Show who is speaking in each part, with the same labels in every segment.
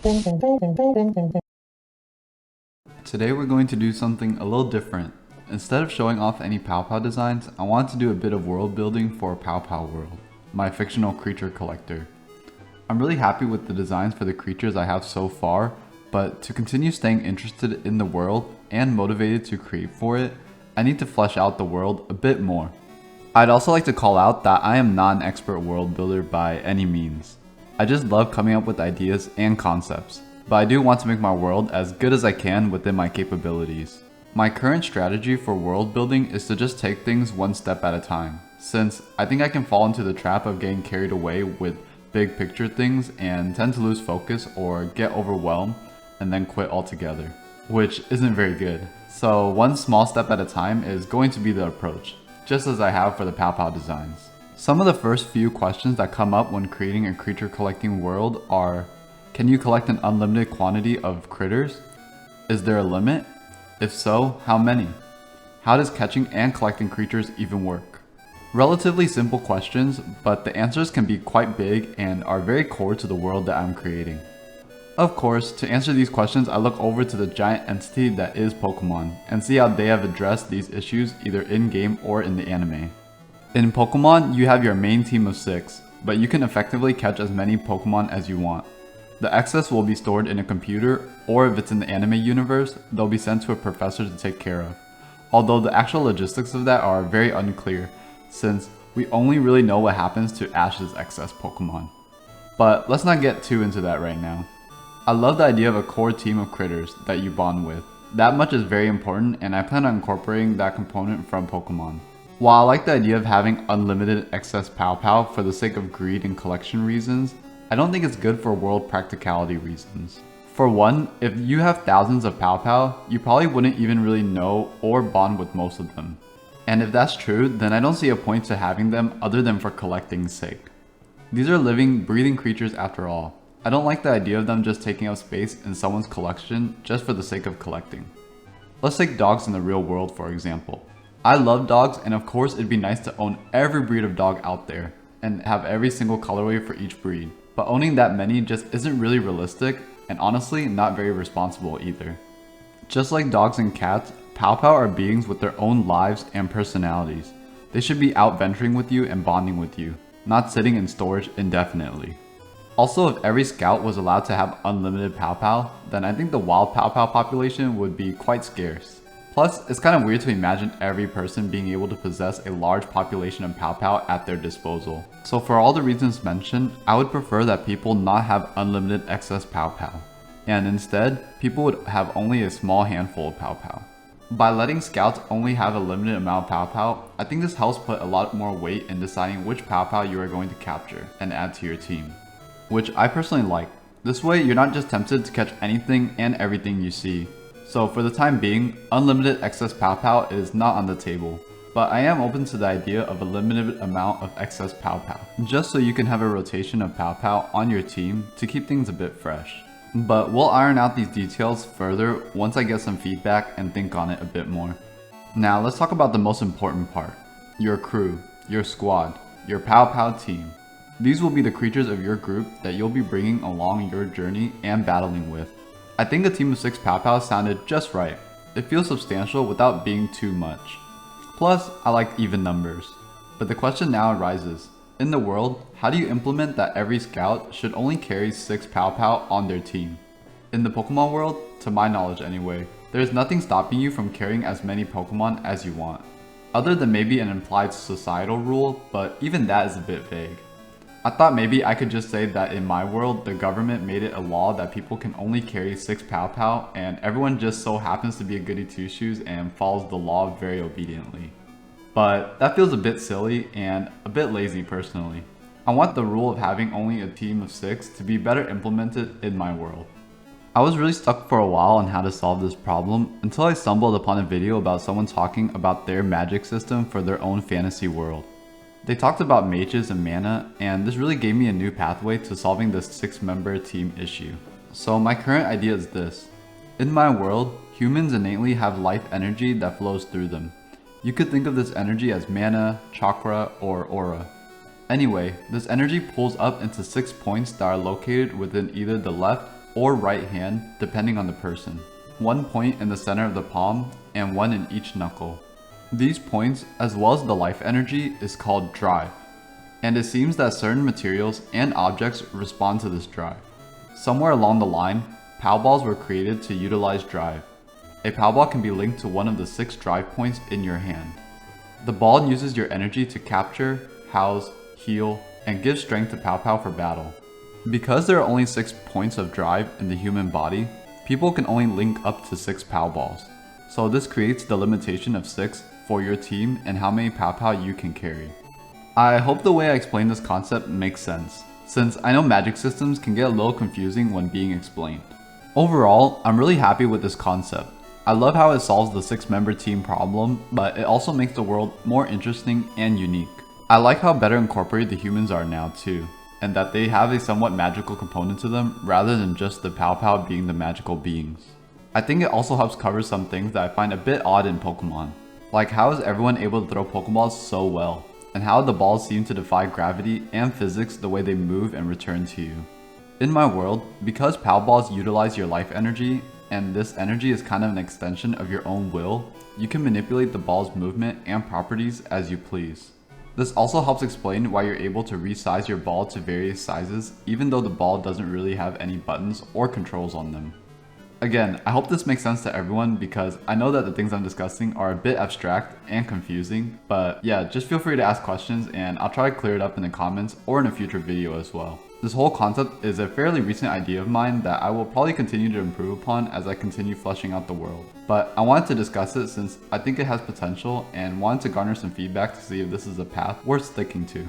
Speaker 1: Today we're going to do something a little different. Instead of showing off any Pow Pow designs, I wanted to do a bit of world building for Pow Pow World, my fictional creature collector. I'm really happy with the designs for the creatures I have so far, but to continue staying interested in the world and motivated to create for it, I need to flesh out the world a bit more. I'd also like to call out that I am not an expert world builder by any means. I just love coming up with ideas and concepts, but I do want to make my world as good as I can within my capabilities. My current strategy for world building is to just take things one step at a time, since I think I can fall into the trap of getting carried away with big picture things and tend to lose focus or get overwhelmed and then quit altogether, which isn't very good. So one small step at a time is going to be the approach, just as I have for the Pow Pow designs. Some of the first few questions that come up when creating a creature collecting world are, can you collect an unlimited quantity of critters? Is there a limit? If so, how many? How does catching and collecting creatures even work? Relatively simple questions, but the answers can be quite big and are very core to the world that I'm creating. Of course, to answer these questions, I look over to the giant entity that is Pokemon and see how they have addressed these issues either in-game or in the anime. In Pokemon, you have your main team of 6, but you can effectively catch as many Pokemon as you want. The excess will be stored in a computer, or if it's in the anime universe, they'll be sent to a professor to take care of. Although the actual logistics of that are very unclear, since we only really know what happens to Ash's excess Pokemon. But let's not get too into that right now. I love the idea of a core team of critters that you bond with. That much is very important, and I plan on incorporating that component from Pokemon. While I like the idea of having unlimited excess Pow Pow for the sake of greed and collection reasons, I don't think it's good for world practicality reasons. For one, if you have thousands of Pow Pow, you probably wouldn't even really know or bond with most of them. And if that's true, then I don't see a point to having them other than for collecting's sake. These are living, breathing creatures after all. I don't like the idea of them just taking up space in someone's collection just for the sake of collecting. Let's take dogs in the real world for example. I love dogs, and of course it'd be nice to own every breed of dog out there and have every single colorway for each breed. But owning that many just isn't really realistic and honestly not very responsible either. Just like dogs and cats, Pow Pow are beings with their own lives and personalities. They should be out venturing with you and bonding with you, not sitting in storage indefinitely. Also, if every scout was allowed to have unlimited Pow Pow, then I think the wild Pow Pow population would be quite scarce. Plus, it's kind of weird to imagine every person being able to possess a large population of Pow Pow at their disposal. So for all the reasons mentioned, I would prefer that people not have unlimited excess Pow Pow, and instead, people would have only a small handful of Pow Pow. By letting scouts only have a limited amount of Pow Pow, I think this helps put a lot more weight in deciding which Pow Pow you are going to capture and add to your team, which I personally like. This way, you're not just tempted to catch anything and everything you see. So for the time being, unlimited excess Pow Pow is not on the table, but I am open to the idea of a limited amount of excess Pow Pow, just so you can have a rotation of Pow Pow on your team to keep things a bit fresh. But we'll iron out these details further once I get some feedback and think on it a bit more. Now let's talk about the most important part, your crew, your squad, your Pow Pow team. These will be the creatures of your group that you'll be bringing along your journey and battling with. I think a team of 6 Pow Pows sounded just right. It feels substantial without being too much. Plus, I like even numbers. But the question now arises, in the world, how do you implement that every scout should only carry 6 Pow Pow on their team? In the Pokemon world, to my knowledge anyway, there is nothing stopping you from carrying as many Pokemon as you want. Other than maybe an implied societal rule, but even that is a bit vague. I thought maybe I could just say that in my world, the government made it a law that people can only carry 6 Pow Pow, and everyone just so happens to be a goody two-shoes and follows the law very obediently. But that feels a bit silly and a bit lazy personally. I want the rule of having only a team of 6 to be better implemented in my world. I was really stuck for a while on how to solve this problem until I stumbled upon a video about someone talking about their magic system for their own fantasy world. They talked about mages and mana, and this really gave me a new pathway to solving this 6-member team issue. So my current idea is this. In my world, humans innately have life energy that flows through them. You could think of this energy as mana, chakra, or aura. Anyway, this energy pulls up into 6 points that are located within either the left, or right hand depending on the person. 1 point in the center of the palm and 1 in each knuckle. These points, as well as the life energy, is called drive. And it seems that certain materials and objects respond to this drive. Somewhere along the line, Pow Balls were created to utilize drive. A Pow Ball can be linked to one of the 6 drive points in your hand. The ball uses your energy to capture, house, heal, and give strength to Pow Pow for battle. Because there are only 6 points of drive in the human body, people can only link up to 6 Pow Balls. So this creates the limitation of 6 for your team and how many Pow Pow you can carry. I hope the way I explain this concept makes sense, since I know magic systems can get a little confusing when being explained. Overall, I'm really happy with this concept. I love how it solves the 6-member team problem, but it also makes the world more interesting and unique. I like how better incorporated the humans are now too, and that they have a somewhat magical component to them rather than just the Pow Pow being the magical beings. I think it also helps cover some things that I find a bit odd in Pokemon. Like how is everyone able to throw Pokeballs so well, and how the balls seem to defy gravity and physics the way they move and return to you. In my world, because Pow Balls utilize your life energy, and this energy is kind of an extension of your own will, you can manipulate the ball's movement and properties as you please. This also helps explain why you're able to resize your ball to various sizes even though the ball doesn't really have any buttons or controls on them. Again, I hope this makes sense to everyone because I know that the things I'm discussing are a bit abstract and confusing, but yeah, just feel free to ask questions and I'll try to clear it up in the comments or in a future video as well. This whole concept is a fairly recent idea of mine that I will probably continue to improve upon as I continue fleshing out the world. But I wanted to discuss it since I think it has potential and wanted to garner some feedback to see if this is a path worth sticking to.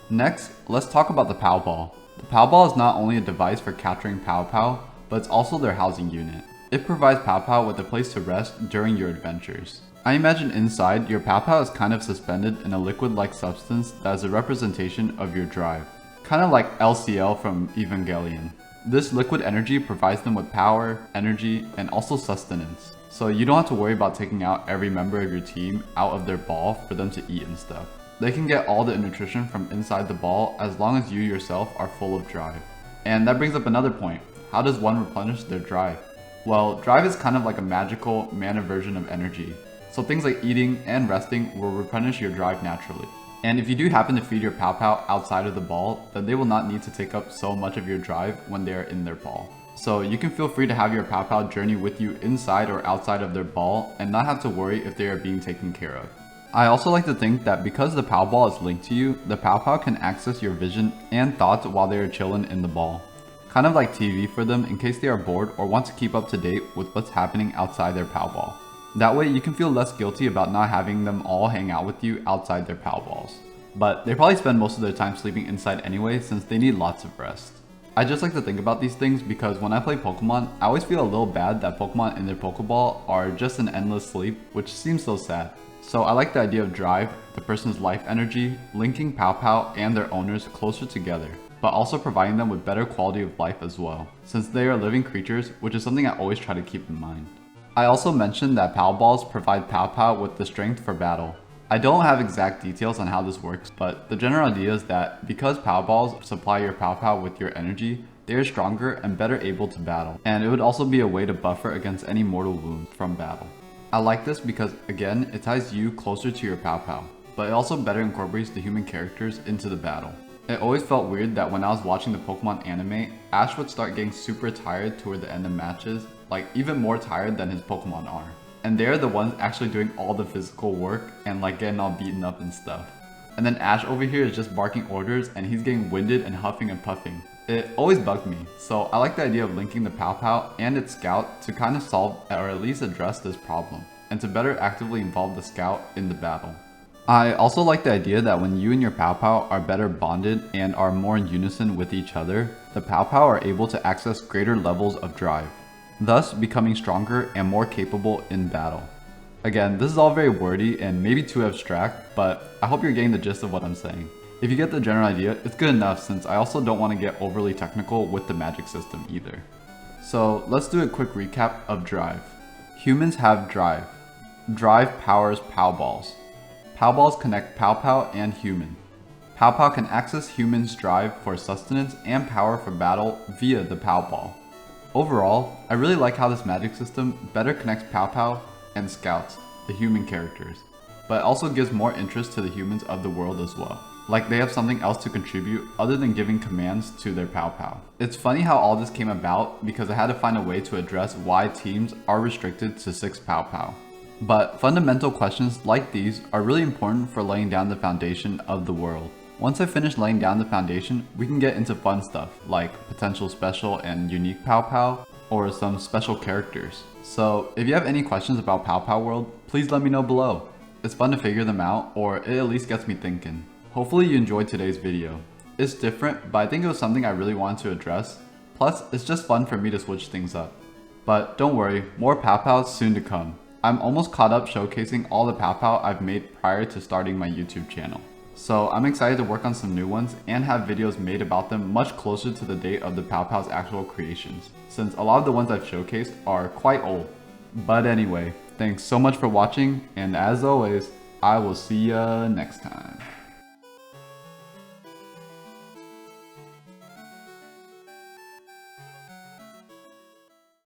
Speaker 1: Next, let's talk about the Pow Ball. The Pow Ball is not only a device for capturing Pow Pow, but it's also their housing unit. It provides Pow Pow with a place to rest during your adventures. I imagine inside, your Pow Pow is kind of suspended in a liquid-like substance that is a representation of your drive. Kind of like LCL from Evangelion. This liquid energy provides them with power, energy, and also sustenance. So you don't have to worry about taking out every member of your team out of their ball for them to eat and stuff. They can get all the nutrition from inside the ball as long as you yourself are full of drive. And that brings up another point. How does one replenish their drive? Well, drive is kind of like a magical mana version of energy. So things like eating and resting will replenish your drive naturally. And if you do happen to feed your Pow Pow outside of the ball, then they will not need to take up so much of your drive when they are in their ball. So you can feel free to have your Pow Pow journey with you inside or outside of their ball and not have to worry if they are being taken care of. I also like to think that because the Pow Ball is linked to you, the Pow Pow can access your vision and thoughts while they are chilling in the ball. Kind of like TV for them in case they are bored or want to keep up to date with what's happening outside their Pow Ball. That way you can feel less guilty about not having them all hang out with you outside their Pow Balls. But they probably spend most of their time sleeping inside anyway since they need lots of rest. I just like to think about these things because when I play Pokemon, I always feel a little bad that Pokemon in their Pokeball are just in endless sleep, which seems so sad. So I like the idea of drive, the person's life energy, linking Pow Pow and their owners closer together, but also providing them with better quality of life as well, since they are living creatures, which is something I always try to keep in mind. I also mentioned that Pow Balls provide Pow Pow with the strength for battle. I don't have exact details on how this works, but the general idea is that because Pow Balls supply your Pow Pow with your energy, they are stronger and better able to battle, and it would also be a way to buffer against any mortal wounds from battle. I like this because, again, it ties you closer to your Pow Pow, but it also better incorporates the human characters into the battle. It always felt weird that when I was watching the Pokemon anime, Ash would start getting super tired toward the end of matches, like even more tired than his Pokemon are. And they're the ones actually doing all the physical work and like getting all beaten up and stuff. And then Ash over here is just barking orders and he's getting winded and huffing and puffing. It always bugged me, so I like the idea of linking the Pow Pow and its Scout to kind of solve or at least address this problem, and to better actively involve the Scout in the battle. I also like the idea that when you and your Pow Pow are better bonded and are more in unison with each other, the Pow Pow are able to access greater levels of drive, thus becoming stronger and more capable in battle. Again, this is all very wordy and maybe too abstract, but I hope you're getting the gist of what I'm saying. If you get the general idea, it's good enough since I also don't want to get overly technical with the magic system either. So let's do a quick recap of drive. Humans have drive. Drive powers Pow Balls. Pow Balls connect Pow Pow and human. Pow Pow can access humans' drive for sustenance and power for battle via the Pow Ball. Overall, I really like how this magic system better connects Pow Pow and Scouts, the human characters, but also gives more interest to the humans of the world as well. Like they have something else to contribute other than giving commands to their Pow Pow. It's funny how all this came about because I had to find a way to address why teams are restricted to 6 Pow Pow. But fundamental questions like these are really important for laying down the foundation of the world. Once I finish laying down the foundation, we can get into fun stuff like potential special and unique Pow Pow or some special characters. So if you have any questions about Pow Pow World, please let me know below. It's fun to figure them out, or it at least gets me thinking. Hopefully you enjoyed today's video. It's different, but I think it was something I really wanted to address. Plus, it's just fun for me to switch things up. But don't worry, more Pow Pows soon to come. I'm almost caught up showcasing all the Pow Pow I've made prior to starting my YouTube channel. So I'm excited to work on some new ones and have videos made about them much closer to the date of the Pow Pow's actual creations, since a lot of the ones I've showcased are quite old. But anyway, thanks so much for watching, and as always, I will see ya next time.